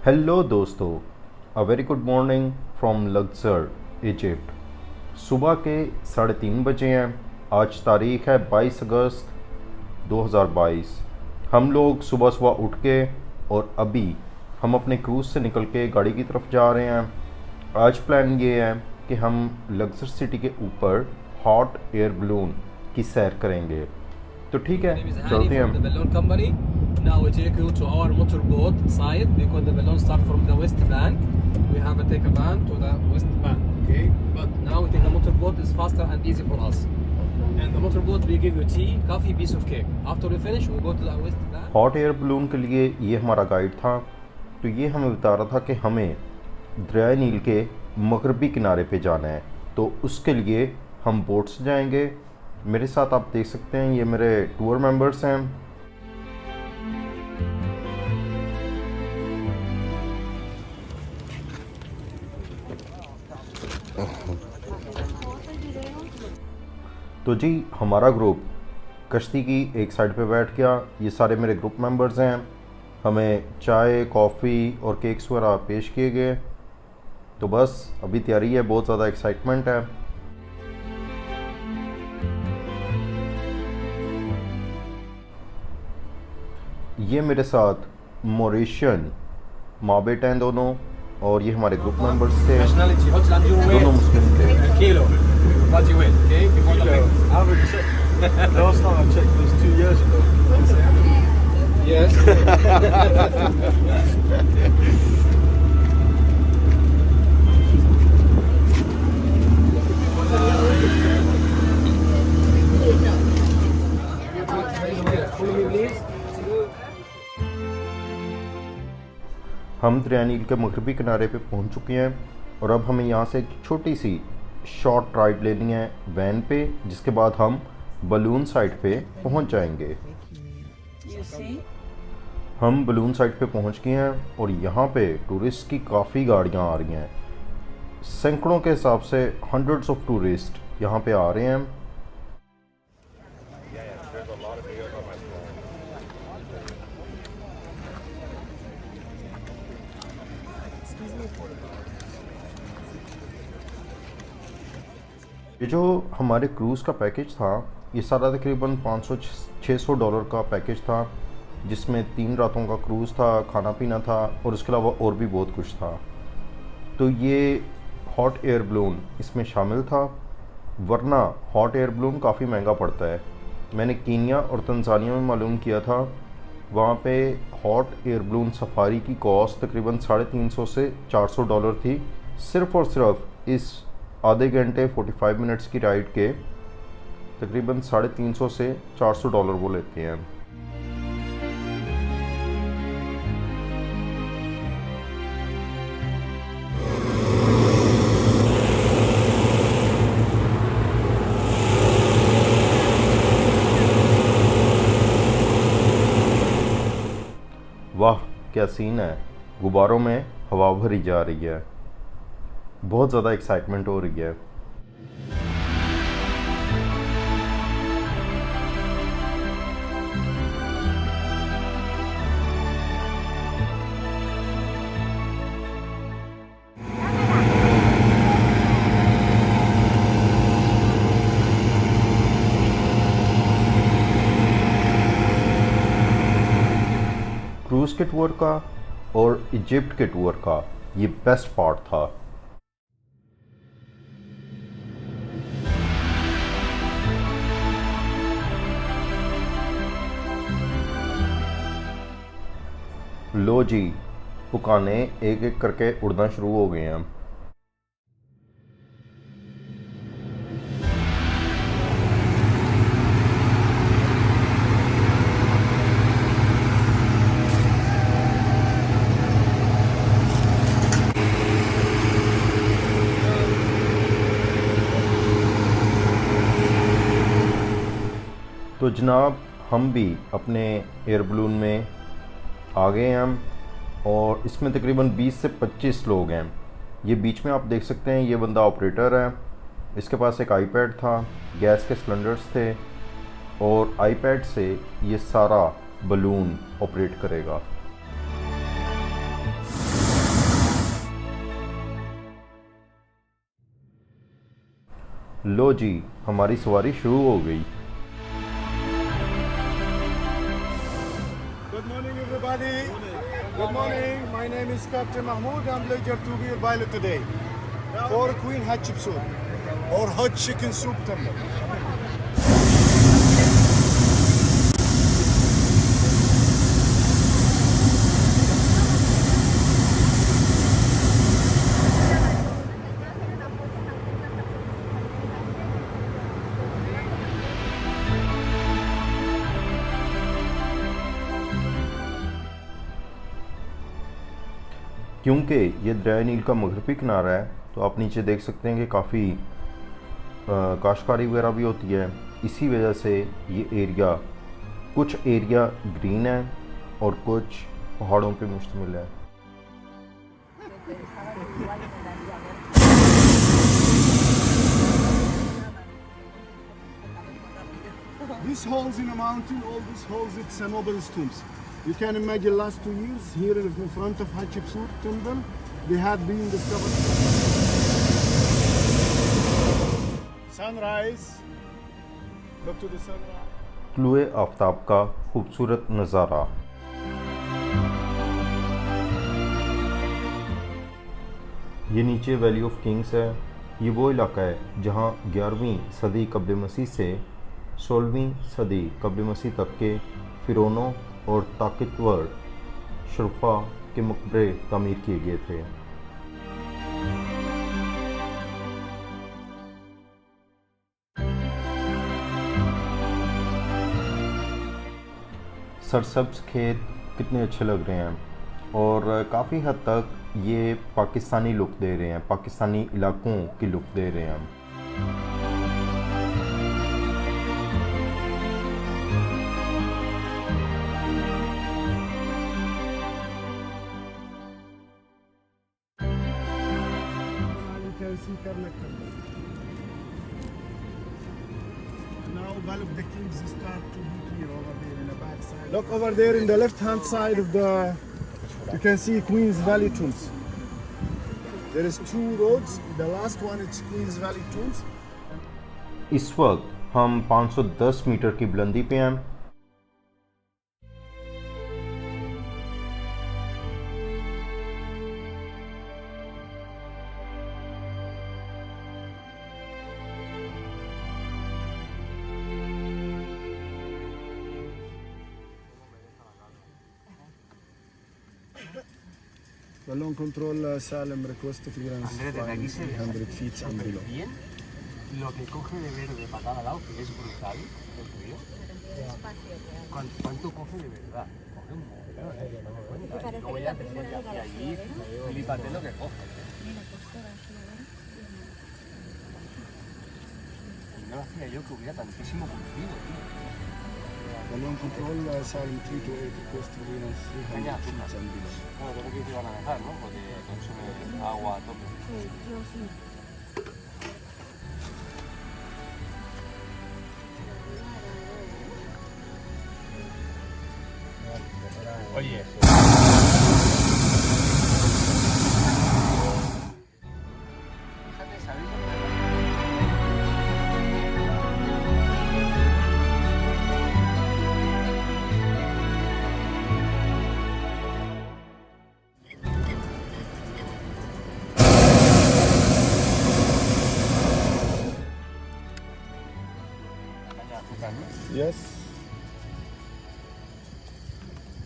Hello दोस्तों, a very good morning from Luxor Egypt. सुबह के 3:30 बजे हैं। आज तारीख़ है 22 अगस्त 2022। हम लोग सुबह सुबह उठ के और अभी हम अपने क्रूज़ से निकल के गाड़ी की तरफ जा रहे हैं। आज प्लान ये है कि हम लग्जर सिटी के ऊपर हॉट एयर बलून की सैर करेंगे। तो ठीक है, My name is Hani चलते हैं from the हम। balloon company. Now we take you to our motorboat site because the balloon start from the west bank. We have to take a van to the west bank, okay? But now we take the motorboat is faster and easy for us. And the motorboat we give you tea, coffee, piece of cake. After we finish, we go to the west bank. Hot air balloon के लिए ये हमारा guide था। तो ये हमें बता रहा था कि हमें दरिया नील के मगरबी किनारे पे जाना है, तो उसके लिए हम बोट से जाएंगे। मेरे साथ आप देख सकते हैं ये मेरे टूर मेंबर्स हैं। तो जी हमारा ग्रुप कश्ती की एक साइड पे बैठ गया। ये सारे मेरे ग्रुप मेंबर्स हैं। हमें चाय, कॉफ़ी और केक्स वगैरह पेश किए गए। तो बस अभी तैयारी है, बहुत ज़्यादा एक्साइटमेंट है। ये मेरे साथ मॉरिशियन माँ बेटे हैं दोनों, और ये हमारे ग्रुप मेंबर्स थे। Nationality, what's that your weight? दोनों मुस्लिम थे। Kilo. What's your weight, okay? Before the weight. I haven't checked. Last time I checked was 2 years ago. Yes. Follow me, please. हम दरिया नील के मगरबी किनारे पे पहुंच चुके हैं और अब हमें यहाँ से एक छोटी सी शॉर्ट राइड लेनी है वैन पे, जिसके बाद हम बलून साइड पे पहुंच जाएंगे। हम बलून साइड पे पहुंच गए हैं और यहाँ पे टूरिस्ट की काफ़ी गाड़ियाँ आ रही हैं। सैकड़ों के हिसाब से हंड्रेड्स ऑफ टूरिस्ट यहाँ पे आ रहे हैं। ये जो हमारे क्रूज़ का पैकेज था, ये सारा तकरीबन $500-600 का पैकेज था, जिसमें 3 रातों का क्रूज़ था, खाना पीना था और उसके अलावा और भी बहुत कुछ था। तो ये हॉट एयर बलून इसमें शामिल था, वरना हॉट एयर बलून काफ़ी महंगा पड़ता है। मैंने कीनिया और तंजानिया में मालूम किया था, वहाँ पे हॉट एयर बलून सफारी की कॉस्ट तकरीबन $350 से $400 थी, सिर्फ़ और सिर्फ इस आधे घंटे 45 मिनट्स की राइड के तकरीबन $350 से $400 वो लेते हैं। वाह क्या सीन है, गुब्बारों में हवा भरी जा रही है, बहुत ज़्यादा एक्साइटमेंट हो रही है। क्रूज़ के टूर का और इजिप्ट के टूर का ये बेस्ट पार्ट था। लो जी, पुकाने एक एक करके उड़ना शुरू हो गए हैं। तो जनाब हम भी अपने एयर बलून में आ गए हैं हम, और इसमें तकरीबन 20 से 25 लोग हैं। ये बीच में आप देख सकते हैं, ये बंदा ऑपरेटर है, इसके पास एक आईपैड था, गैस के सिलेंडर्स थे, और आईपैड से ये सारा बलून ऑपरेट करेगा। लो जी, हमारी सवारी शुरू हो गई। Good morning, everybody. Good morning. My name is Captain Mahmoud. I'm pleasure to be your pilot today for Queen Hatshepsut or hot chicken soup tender. क्योंकि ये दरिया नील का मगरबी किनारा है तो आप नीचे देख सकते हैं कि काफ़ी काश्तकारी वगैरह भी होती है। इसी वजह से ये एरिया, कुछ एरिया ग्रीन है और कुछ पहाड़ों पे मुश्तमिल है। These holes in the mountain, all these holes, it's a noble tombs. You can imagine last 2 years here in front of Hatshepsut temple, they had been discovered. Sunrise. Look to the sunrise. तुलुए Aftab का खूबसूरत नज़ारा। ये नीचे valley of Kings है। ये वो इलाका है जहाँ 11वीं सदी कब्ल मसीह से 16वीं सदी कब्ल मसीह तक के फ़िरौनों और ताकतवर शरफा के मकबरे तामीर किए गए थे। सरसब्ज खेत कितने अच्छे लग रहे हैं और काफ़ी हद तक ये पाकिस्तानी लुक दे रहे हैं, पाकिस्तानी इलाकों की लुक दे रहे हैं। You can see Karnak temple. Now Valley of the Kings start to be clear over there in the back side. Look over there in the left hand side of the, you can see Queen's Valley tombs. There is 2 roads. The last one is Queen's Valley tombs. इस वक्त हम 510 metre की बुलंदी पे हैं। Balloon control Salem request clearance 300 feet and below. Bien, lo que coge de verde para cada lado, que es brutal, el río. ¿Cuánto coge de verdad? Coge un montón, no me cuenta. Y luego ya te sientes hacia allí, flípate lo que coge. Y no hacía yo que hubiera tantísimo cultivo, tío. Balloon control Salem 328 request clearance 300 feet and below. Bueno, creo que te iban a dejar, ¿no? Porque consume agua a tope. Oye. Fíjate, ¿sabéis dónde? Yes.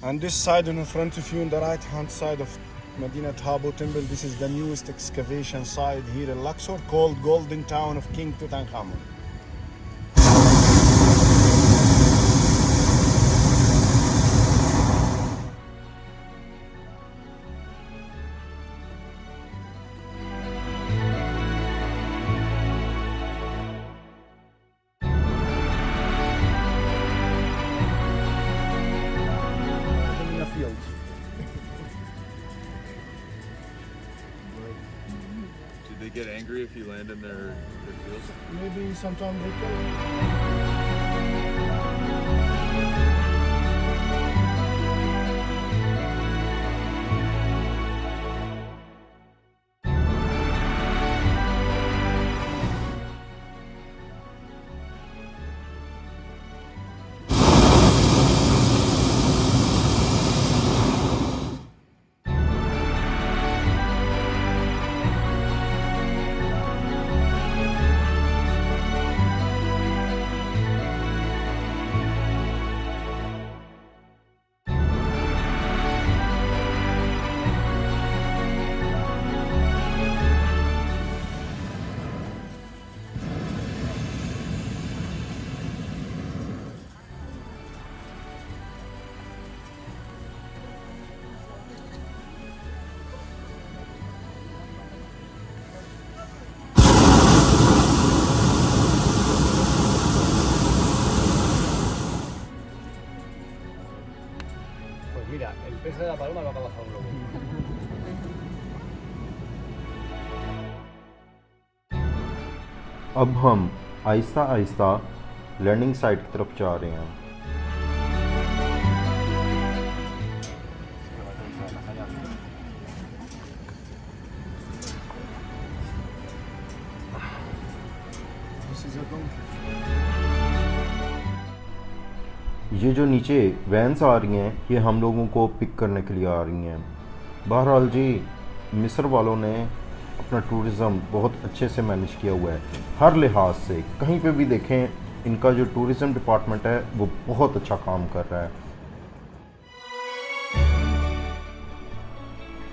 And this side in front of you, on the right hand side of Medina Tabo Temple, this is the newest excavation site here in Luxor called Golden Town of King Tutankhamun. In a field. Do they get angry if you land in their fields? Maybe sometime they can. अब हम Aahista Aahista landing site की तरफ जा रहे हैं। This is a donkey. ये जो नीचे वैन्स आ रही हैं ये हम लोगों को पिक करने के लिए आ रही हैं। बहरहाल जी, मिस्र वालों ने अपना टूरिज़्म बहुत अच्छे से मैनेज किया हुआ है। हर लिहाज से कहीं पे भी देखें, इनका जो टूरिज़्म डिपार्टमेंट है वो बहुत अच्छा काम कर रहा है।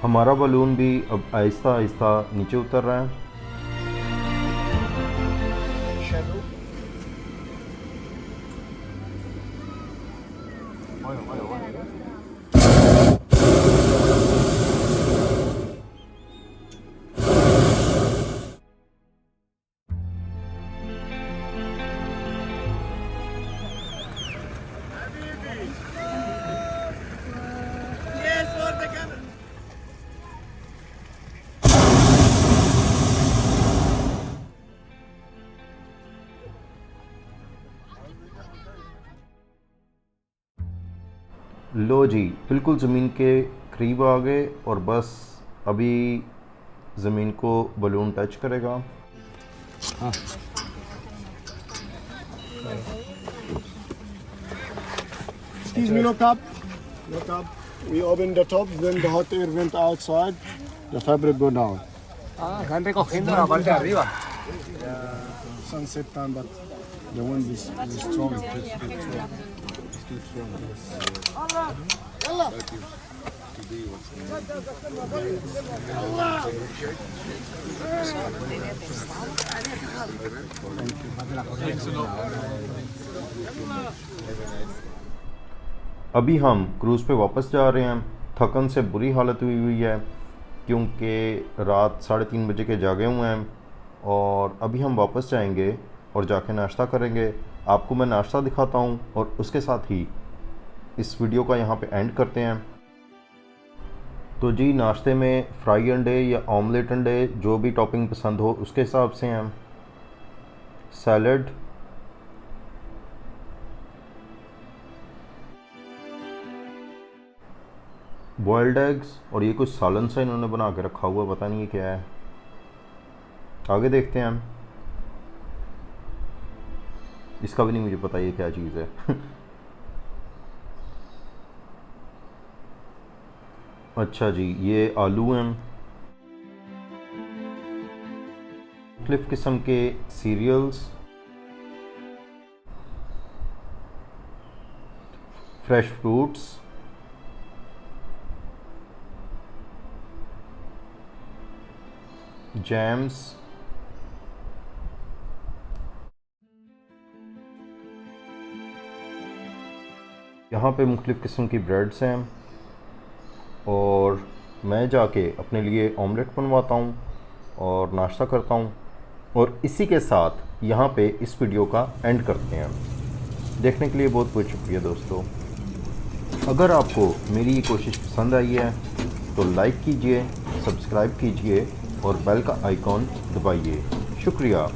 हमारा बलून भी अब आहिस्ता आहिस्ता नीचे उतर रहा है। लो जी, बिल्कुल ज़मीन के करीब आ गए और बस अभी ज़मीन को बलून टच करेगा। Excuse me, look up. Look up. We open the top, then the hot air vent outside, the fabric go down. Están recogiendo la parte de arriba. Sunset time, but the wind is strong. अभी हम cruise पे वापस जा रहे हैं। थकन से बुरी हालत हुई है क्योंकि रात 3:30 बजे के जागे हुए हैं और अभी हम वापस जाएंगे और जाके नाश्ता करेंगे। आपको मैं नाश्ता दिखाता हूँ और उसके साथ ही इस वीडियो का यहाँ पे एंड करते हैं। तो जी, नाश्ते में फ्राई अंडे या ऑमलेट अंडे, जो भी टॉपिंग पसंद हो उसके हिसाब से हैं। सैलड, बॉइल्ड एग्स और ये कुछ सालन सा इन्होंने बना के रखा हुआ, पता नहीं ये क्या है। आगे देखते हैं हम। इसका भी नहीं मुझे पता ये क्या चीज़ है। अच्छा जी, ये आलू हैं। मुख्तलिफ किस्म के सीरियल्स, फ्रेश फ्रूट्स, जैम्स, यहाँ पे मुख्तलिफ किस्म की ब्रेड्स हैं और मैं जाके अपने लिए ऑमलेट बनवाता हूँ और नाश्ता करता हूँ और इसी के साथ यहाँ पे इस वीडियो का एंड करते हैं। देखने के लिए बहुत बहुत शुक्रिया दोस्तों। अगर आपको मेरी ये कोशिश पसंद आई है तो लाइक कीजिए, सब्सक्राइब कीजिए और बेल का आइकॉन दबाइए। शुक्रिया।